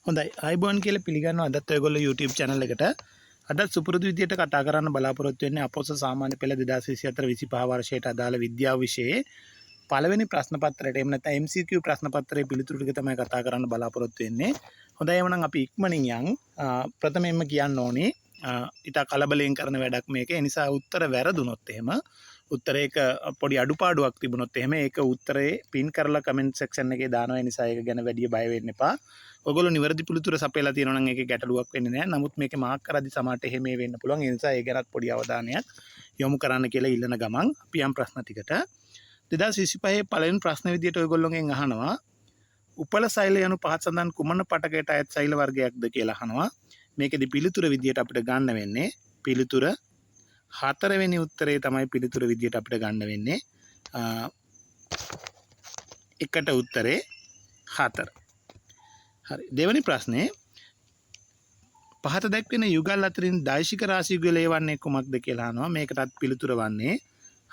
හොඳයි අයිබෝන් කියලා පිළිගන්නවා අදත් ඔයගොල්ලෝ YouTube channel එකට අදත් සුපුරුදු විදියට කතා කරන්න බලාපොරොත්තු වෙන්නේ අපොස සාමාන්‍ය පෙළ 2024 25 වර්ෂයට අදාළ විද්‍යාව විෂයේ පළවෙනි ප්‍රශ්න පත්‍රයට එහෙම නැත්නම් MCQ ප්‍රශ්න පත්‍රයේ පිළිතුරු ටික තමයි කතා කරන්න බලාපොරොත්තු වෙන්නේ. හොඳයි එහෙනම් අපි ඉක්මනින් යන් ප්‍රථමයෙන්ම කියන්න ඕනේ ඊට කලබලයෙන් කරන වැඩක් මේක. ඒ නිසා උත්තර වැරදුනොත් එහෙම උත්තරයක පොඩි අඩුපාඩුවක් තිබුණොත් එහෙම ඒක උත්තරේ පින් කරලා කමෙන්ට් සෙක්ෂන් එකේ දානවා. ඒ නිසා ඒක ගැන වැඩි බය වෙන්න එපා. ඔයගොල්ලෝ නිවැරදි පිළිතුර සපයලා තියෙනවා නම් ඒකේ ගැටලුවක් වෙන්නේ නැහැ. නමුත් මේකේ මාක් කරද්දි සමහරට එහෙම වෙන්න පුළුවන්. ඒ නිසා ඒ ගැනත් පොඩි අවධානයක් යොමු කරන්න කියලා ඉල්ලන ගමන් අපි යම් ප්‍රශ්න ටිකට 2025 පළවෙනි ප්‍රශ්න විදියට ඔයගොල්ලෝගෙන් අහනවා උපල සෛල යනු පහත් සඳහන් කුමන පටකයට අයත් සෛල වර්ගයක්ද කියලා අහනවා. මේකෙදි පිළිතුර විදියට අපිට ගන්න වෙන්නේ පිළිතුර හතරවෙනි උත්තරේ තමයි පිළිතුර විදියට අපිට ගන්න වෙන්නේ. එකට උත්තරේ 4. හරි දෙවෙනි ප්‍රශ්නේ පහත දැක්වෙන යුගල් අතරින් දෛශික රාශි යුගලය වන්නේ කුමක්ද කියලා අහනවා. මේකටත් පිළිතුර වන්නේ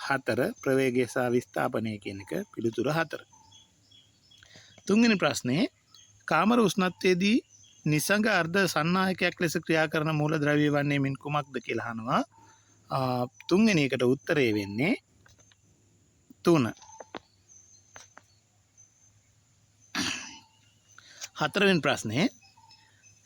4 ප්‍රවේගය සහ විස්ථාපනය කියන එක පිළිතුර 4. තුන්වෙනි ප්‍රශ්නේ කාමර උෂ්ණත්වයේදී නිසංග අර්ධ සන්නායකයක් ලෙස ක්‍රියා කරන මූලද්‍රව්‍ය වන්නේ මින් කුමක්ද කියලා අහනවා. තුන්වෙනි එකට උත්තරේ වෙන්නේ 3. හතරවෙනි ප්‍රශ්නේ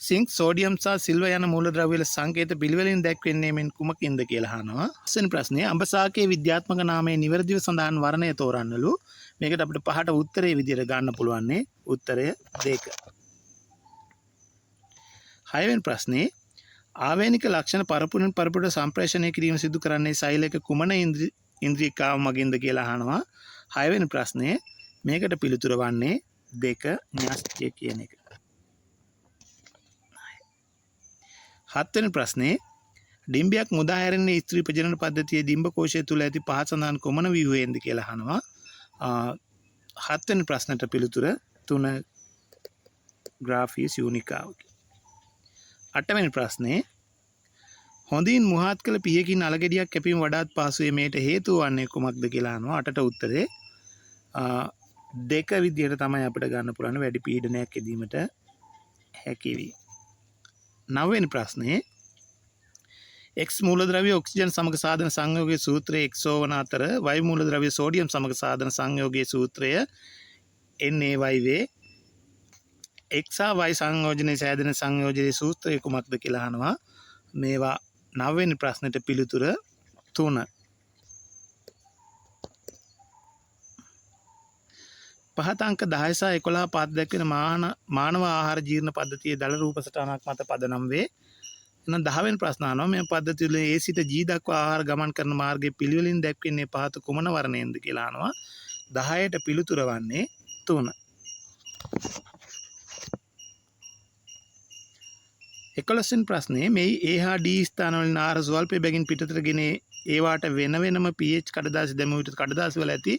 සිංක් සෝඩියම් සහ සිල්වර් යන මූලද්‍රව්‍ය වල සංකේත පිළිවෙලින් දැක්වෙන්නේ මෙන් කුමකින්ද කියලා අහනවා. හස්වෙනි ප්‍රශ්නේ අඹ ශාකයේ විද්‍යාත්මක නාමයේ නිවැරදිව සඳහන් වර්ණය තෝරන්නලු. මේකට අපිට පහට උත්තරේ විදියට ගන්න පුළුවන්නේ උත්තරය 2. හයවෙනි ප්‍රශ්නේ ආවේනික ලක්ෂණ පරපුරෙන් පරපුරට සම්ප්‍රේෂණය කිරීම සිදු කරන්නේ සෛලයක කුමන ඉන්ද්‍රිකාව මගින්ද කියලා අහනවා. හයවෙනි ප්‍රශ්නේ මේකට පිළිතුර වන්නේ 2 න්‍යෂ්ටිය කියන එක. හත්වෙනි ප්‍රශ්නේ ඩිම්බයක් මුදා හැරෙන්නේ ස්ත්‍රී ප්‍රජනන පද්ධතියේ ඩිම්බ කෝෂය තුල ඇති පහත් සඳහන් කුමන ව්‍යුහයෙන්ද කියලා අහනවා. හත්වෙනි ප්‍රශ්නට පිළිතුර 3 ග්‍රාෆියස් යුනිකාව. අටවෙනි ප්‍රශ්නේ හොඳින් මුහත් කළ පියකින් අලගෙඩියක් කැපීම වඩාත් පහසුවේ මේට හේතුව වන්නේ කුමක්ද කියලා අහනවා. අටට උත්තරේ 2 විදියට තමයි අපිට ගන්න පුළුවන් වැඩි පීඩනයක් එදීමට හැකි වී. නවවෙනි ප්‍රශ්නේ X මූලද්‍රව්‍ය ඔක්සිජන් සමග සාධන සංයෝගයේ සූත්‍රය XO වන අතර Y මූලද්‍රව්‍ය සෝඩියම් සමග සාධන සංයෝගයේ සූත්‍රය NaYV X සහ Y සංයෝජනයේ සෑදෙන සංයෝජනයේ සූත්‍රය කුමක්ද කියලා අහනවා. මේවා නවවෙනි ප්‍රශ්නෙට පිළිතුර 3. පහත අංක 10 සහ 11 පාද දැක්වෙන මානව ආහාර ජීර්ණ පද්ධතියේ දල රූප සටහනක් මත පදනම් වේ. එහෙනම් 10 වෙනි ප්‍රශ්න අහනවා මේ පද්ධතිය වල A සිට G දක්වා ආහාර ගමන් කරන මාර්ගයේ පිළිවෙලින් දැක්වෙන්නේ පහත කුමන වර්ණයෙන්ද කියලා අහනවා. 10ට පිළිතුර වන්නේ 3. 11 වෙනි ප්‍රශ්නේ මේ A හා D ස්ථාන වලින් ආහාර ස්වල්ප බැගින් පිටතට ගෙන ඒවාට වෙන වෙනම pH කඩදාසි දැමුව විට කඩදාසි වල ඇති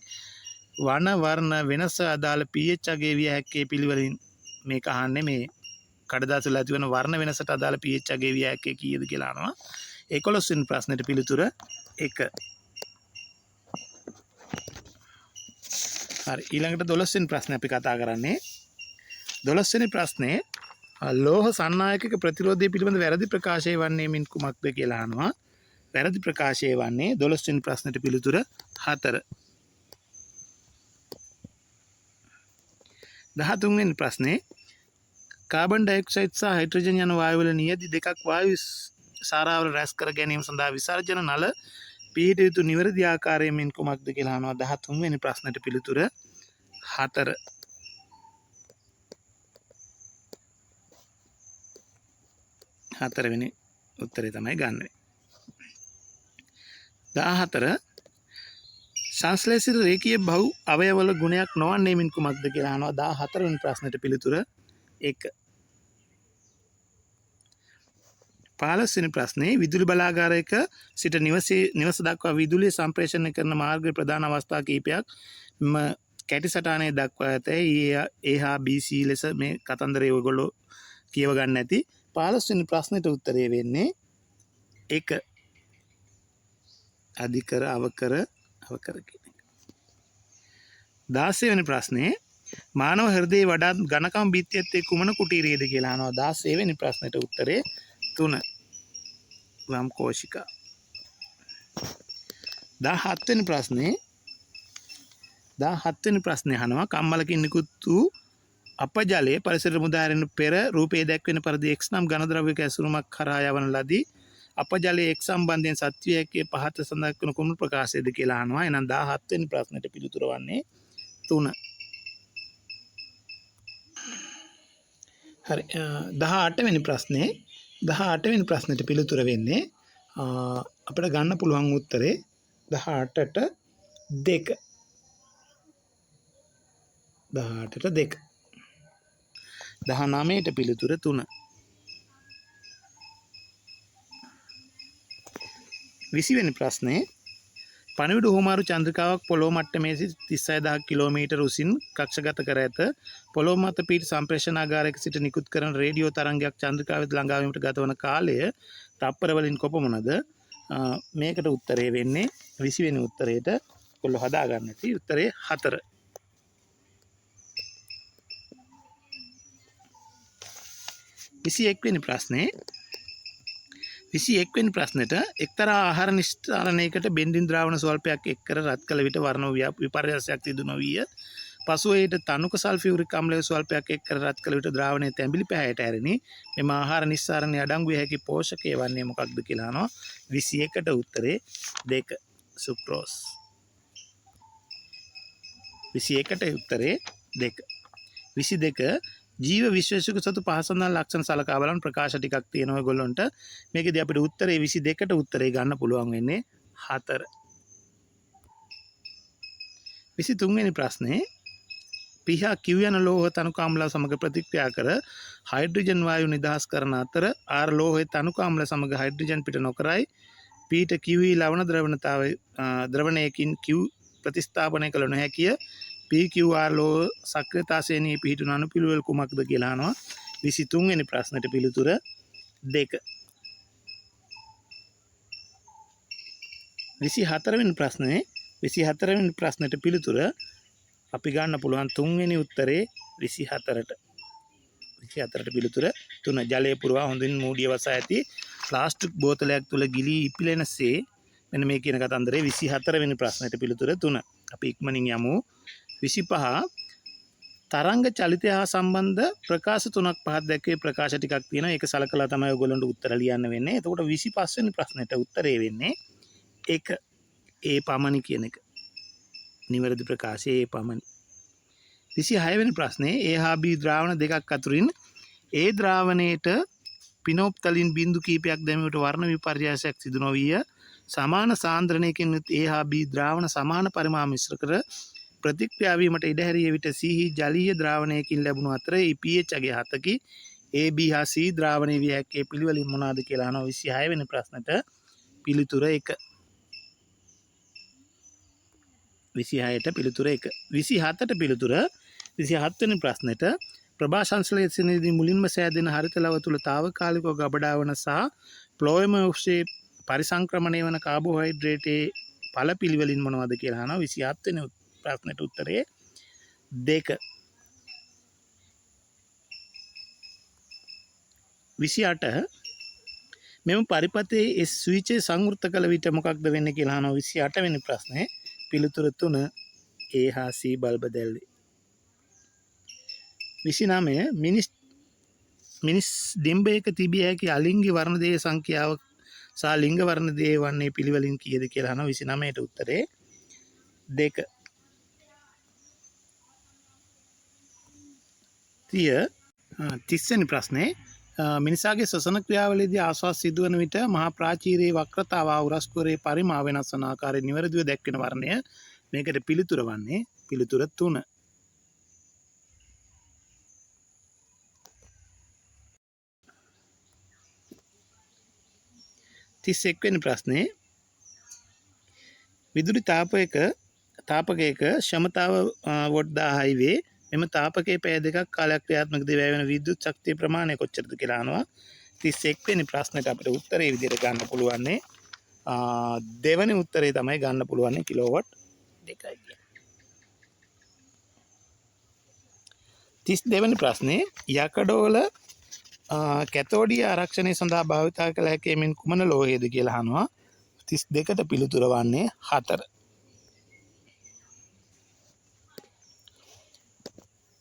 වන වර්ණ වෙනස අදාළ pH අගය විය හැක්කේ පිළිවෙලින් මේක අහන්නේ මේ කඩදාසි වල ඇති වෙන වර්ණ වෙනසට අදාළ pH අගය විය හැක්කේ කීයද කියලා අහනවා. 11 වෙනි ප්‍රශ්නෙට පිළිතුර 1. හරි ඊළඟට 12 වෙනි ප්‍රශ්නේ අපි කතා කරන්නේ 12 වෙනි ප්‍රශ්නේ ලෝහ සන්නායකක ප්‍රතිරෝධය පිළිබඳ වැරදි ප්‍රකාශය වන්නේ මින් කුමක්ද කියලා අහනවා. වැරදි ප්‍රකාශය වන්නේ 12 වෙනි ප්‍රශ්නෙට පිළිතුර 4. 13 වෙනි ප්‍රශ්නේ කාබන් ඩයොක්සයිඩ් සහ හයිඩ්‍රජන් යන වායු වල නියදි දෙකක් වායු සාරාවල රැස් කර ගැනීම සඳහා විසර්ජන නල පිහිට යුතු නිවැරදි ආකාරයෙන් මින් කුමක්ද කියලා අහනවා. 13 වෙනි ප්‍රශ්නෙට පිළිතුර 4. 4 වෙනි උත්තරේ තමයි ගන්න. 14 සංශ්ලේෂිත රේඛීය බහු අවයවවල ගුණයක් නොවන්නේ මින් කුමක්ද කියලා අහනවා. 14 වෙනි ප්‍රශ්නෙට පිළිතුර 1. 15 වෙනි ප්‍රශ්නේ විදුලි බලාගාරයක සිට නිවස දක්වා විදුලිය සම්ප්‍රේෂණය කරන මාර්ගයේ ප්‍රධාන අවස්ථා කිහිපයක් කැටි සටහනේ දක්වා ඇතැයි A හා B C ලෙස මේ කතන්දරය ඔයගොල්ලෝ කියව ගන්න ඇති. 15 වෙනි ප්‍රශ්නෙට උත්තරේ වෙන්නේ 1. අධිකර අවකර කියන එක. 16 වෙනි ප්‍රශ්නේ මානව හෘදයේ වඩාත් ඝනකම් බිත්තියත් එක්ක කුමන කුටීරයේද කියලා අහනවා. 16 වෙනි ප්‍රශ්නෙට උත්තරේ 3. වම් කෝෂිකා. 17 වෙනි ප්‍රශ්නේ 17 වෙනි ප්‍රශ්නේ අහනවා කම්මලකින් නිකුත් වූ අපජලයේ පරිසරයට මුදා හැරෙන පෙර රූපයේ දැක්වෙන පරිදි X නම් ඝන ද්‍රව්‍යක ඇසුරුමක් කරා යවන ලදී. අපජලයේ X සම්බන්ධයෙන් සත්‍යයකේ පහත සඳහන් කරන කුමන ප්‍රකාශයද කියලා අහනවා. එහෙනම් 17 වෙනි ප්‍රශ්නෙට පිළිතුර වන්නේ 3. හරි 18 වෙනි ප්‍රශ්නේ 18 වෙනි ප්‍රශ්නෙට පිළිතුර වෙන්නේ අපිට ගන්න පුළුවන් උත්තරේ 18ට 2. 18ට 2. 19ට පිළිතුර 3. 20 වෙනි ප්‍රශ්නේ පණිවිඩ හුවමාරු චන්ද්‍රිකාවක් පොළොව මට්ටමේ සිට 36000 කිලෝමීටර උසින් කක්ෂගත කර ඇත. පොළොව මත පිහිටි සම්ප්‍රේෂණාගාරයක සිට නිකුත් කරන රේඩියෝ තරංගයක් චන්ද්‍රිකාව වෙත ළඟා වීමට ගතවන කාලය තප්පර වලින් කොපමණද? මේකට උත්තරේ වෙන්නේ 20 වෙනි උත්තරේට ඔයගොල්ලෝ හදා ගන්න ඇති. උත්තරේ 4. 21 වෙනි ප්‍රශ්නේ 21 වෙනි ප්‍රශ්නෙට එක්තරා ආහාර නිෂ්ඨාරණයකට බෙන්ඩින් ද්‍රාවණ ස්වල්පයක් එක් කර රත් කළ විට වර්ණ විපර්යාසයක් සිදු නොවිය. පසුව ඊට තනුක සල්ෆියුරික් අම්ලය ස්වල්පයක් එක් කර රත් කළ විට ද්‍රාවණය තැඹිලි පැහැයට ඇරිනි. මෙම ආහාර නිෂ්ඨාරණය අඩංගු විය හැකි පෝෂකය වන්නේ මොකක්ද කියලා අහනවා. 21ට උත්තරේ 2 සුක්‍රෝස්. 21ට උත්තරේ 2. 22 ජීව විශ්වේෂක සතු පහසඳන් ලක්ෂණ සලකා බලන ප්‍රකාශ ටිකක් තියෙනවා ඔයගොල්ලන්ට. මේකදී අපිට උත්තරේ 22ට උත්තරේ ගන්න පුළුවන් වෙන්නේ 4. 23 වෙනි ප්‍රශ්නේ pH Q යන ලෝහ තනුක අම්ල සමග ප්‍රතික්‍රියා කර හයිඩ්‍රජන් වායු නිදහස් කරන අතර R ලෝහයේ තනුක අම්ල සමග හයිඩ්‍රජන් පිට නොකරයි පීට QE ලවණ ද්‍රවණයකින් Q ප්‍රතිස්ථාපනය කළ නොහැකිය. PQR ලෝහ සක්‍රියතා ශ්‍රේණියේ පිහිටුන අණුපිළිවෙල කුමක්ද කියලා අහනවා. 23 වෙනි ප්‍රශ්නෙට පිළිතුර 2. 24 වෙනි ප්‍රශ්නේ 24 වෙනි ප්‍රශ්නෙට පිළිතුර අපි ගන්න පුළුවන් 3 වෙනි උත්තරේ 24ට. 24ට පිළිතුර 3. ජලයේ පුරවා හොඳින් මූඩිය වසා ඇති ප්ලාස්ටික් බෝතලයක් තුල ගිලී ඉපිලෙනසේ මෙන්න මේ කියන කතන්දරේ 24 වෙනි ප්‍රශ්නෙට පිළිතුර 3. අපි ඉක්මනින් යමු 25 තරංග චලිතය හා සම්බන්ධ ප්‍රකාශ 3ක් 5ක් දැක්වේ ප්‍රකාශ ටිකක් තියෙනවා. ඒක සලකලා තමයි ඔයගොල්ලන්ට උත්තර ලියන්න වෙන්නේ. එතකොට 25 වෙනි ප්‍රශ්නෙට උත්තරේ වෙන්නේ 1. ඒ පමණි කියන එක. නිවැරදි ප්‍රකාශය ඒ පමණි. 26 වෙනි ප්‍රශ්නේ A හා B ද්‍රාවණ දෙකක් අතරින් ඒ ද්‍රාවණයට පිනොප්තලින් බිඳු කීපයක් දැමීමට වර්ණ විපර්යාසයක් සිදු නොවිය. සමාන සාන්ද්‍රණයකින් A හා B ද්‍රාවණ සමාන පරිමාණ මිශ්‍ර කර ප්‍රතික්‍රියා වීමට ඉඩ හැරිය විට C ජලීය ද්‍රාවණයකින් ලැබුණු අතර pH අගය 7කි. A B හා C ද්‍රාවණයේ විය හැක්කේ පිළිවෙලින් මොනවාද කියලා අහනවා. 26 වෙනි ප්‍රශ්නට පිළිතුර 1. 26ට පිළිතුර 1. 27ට පිළිතුර 27 වෙනි ප්‍රශ්නෙට ප්‍රභා සංශ්ලේෂණයේදී මුලින්ම සෑදෙන හරිත ලව තුල తాවකාලිකව ගබඩා වන සහ ෆ්ලෝයම ඔස්සේ පරිසංක්‍රමණය වන කාබෝහයිඩ්‍රේටයේ ඵල පිළිවෙලින් මොනවද කියලා අහනවා. 27 වෙනි ප්‍රශ්නෙට උත්තරේ 2. 28 මෙම පරිපතේ S ස්විචය සංවෘත කළ විට මොකක්ද වෙන්නේ කියලා අහනවා. 28 වෙනි ප්‍රශ්නේ පිළිතුර 3 A හා C බල්බ දැල්වේ. 29 මිනිස් ඩිම්බයක තිබිය හැකි අලිංගි වර්ණ දේහ සංඛ්‍යාව සහ ලිංග වර්ණ දේහ වන්නේ පිළිවෙලින් කීයද කියලා අහනවා. 29ට උත්තරේ 2. 30 වෙනි ප්‍රශ්නේ මිනිසාගේ ශ්වසන ක්‍රියාවලියේදී ආශ්වාස සිදුවන විට මහා ප්‍රාචීරයේ වක්‍රතාව උරස්කුරේ පරිමා වෙනස් වන ආකාරය නිවැරදිව දැක්වෙන වර්ණය. මේකට පිළිතුර වන්නේ පිළිතුර 3. 31 වෙනි ප්‍රශ්නේ විදුලි තාපකයක ක්ෂමතාව වොට් 1000 වේ. මෙම තාපකයේ පැය දෙකක් කාලයක් ක්‍රියාත්මකදී වැය වෙන විද්‍යුත් ශක්තිය ප්‍රමාණය කොච්චරද කියලා අහනවා. 31 වෙනි ප්‍රශ්නෙට අපිට උත්තරේ විදිහට ගන්න පුළුවන්නේ දෙවෙනි උත්තරේ තමයි ගන්න පුළුවන්නේ කිලෝවොට් 2යි. 32 වෙනි ප්‍රශ්නේ යකඩවල කැතෝඩිය ආරක්ෂණය සඳහා භාවිතා කළ හැකි මෙන් කුමන ලෝහයේද කියලා අහනවා. 32ට පිළිතුර වන්නේ 4.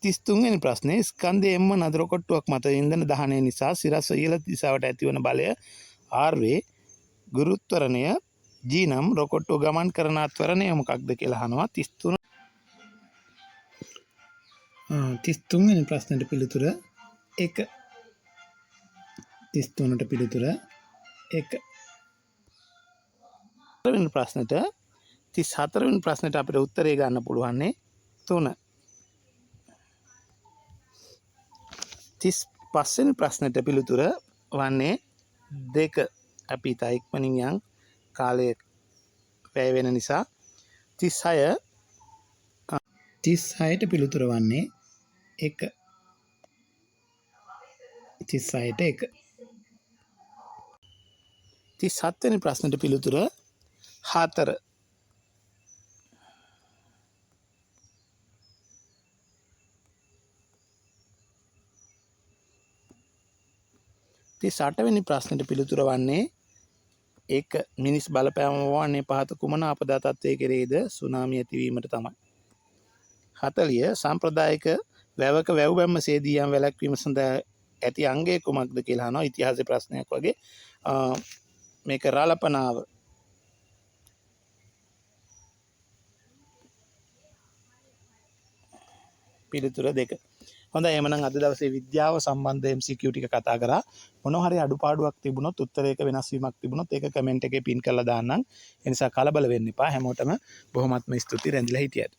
33 වෙනි ප්‍රශ්නේ ස්කන්ධයෙන්ම නද රොකට්ටුවක් මත ඉන්ධන දහනය නිසා සිරස්ව ඉහළ දිශාවට ඇතිවන බලය R වේ. ගුරුත්වරණය G නම් රොකට්ටුව ගමන් කරන ත්වරණය මොකක්ද කියලා අහනවා. 33 වෙනි ප්‍රශ්නෙට පිළිතුර 1. 33ට පිළිතුර 1. 4 වෙනි ප්‍රශ්නෙට 34 වෙනි ප්‍රශ්නෙට අපිට උත්තරේ ගන්න පුළුවන්නේ 3. 35 වෙනි ප්‍රශ්නෙට පිළිතුර වන්නේ 2. අපි තා ඉක්මනින් යන් කාලය වැය වෙන නිසා 36ට පිළිතුර වන්නේ 1. 36ට 1. 37 වෙනි ප්‍රශ්නෙට පිළිතුර 4. 38 වෙනි ප්‍රශ්නෙට පිළිතුර වන්නේ 1. මිනිස් බලපෑම වන්නේ පහත කුමන ආපදා තත්ත්වයේ කෙරෙහිද? සුනාමිය ඇතිවීමට තමයි. 40 සාම්ප්‍රදායික වැවක වැව් බැම්ම සේදී යම් වැළැක්වීම සඳහා ඇති අංගය කුමක්ද කියලා අහනවා. ඉතිහාස ප්‍රශ්නයක් වගේ. මේක රාලපනාව. පිළිතුර 2. හොඳයි එහෙනම් අද දවසේ විද්‍යාව සම්බන්ධ MCQ ටික කතා කරා. මොනවා හරි අඩුපාඩුවක් තිබුණොත් උත්තරයක වෙනස් වීමක් තිබුණොත් ඒක කමෙන්ට් එකේ පින් කරලා දාන්නම්. ඒ නිසා කලබල වෙන්න එපා. හැමෝටම බොහොමත්ම ස්තුතියි රැඳිලා හිටියට.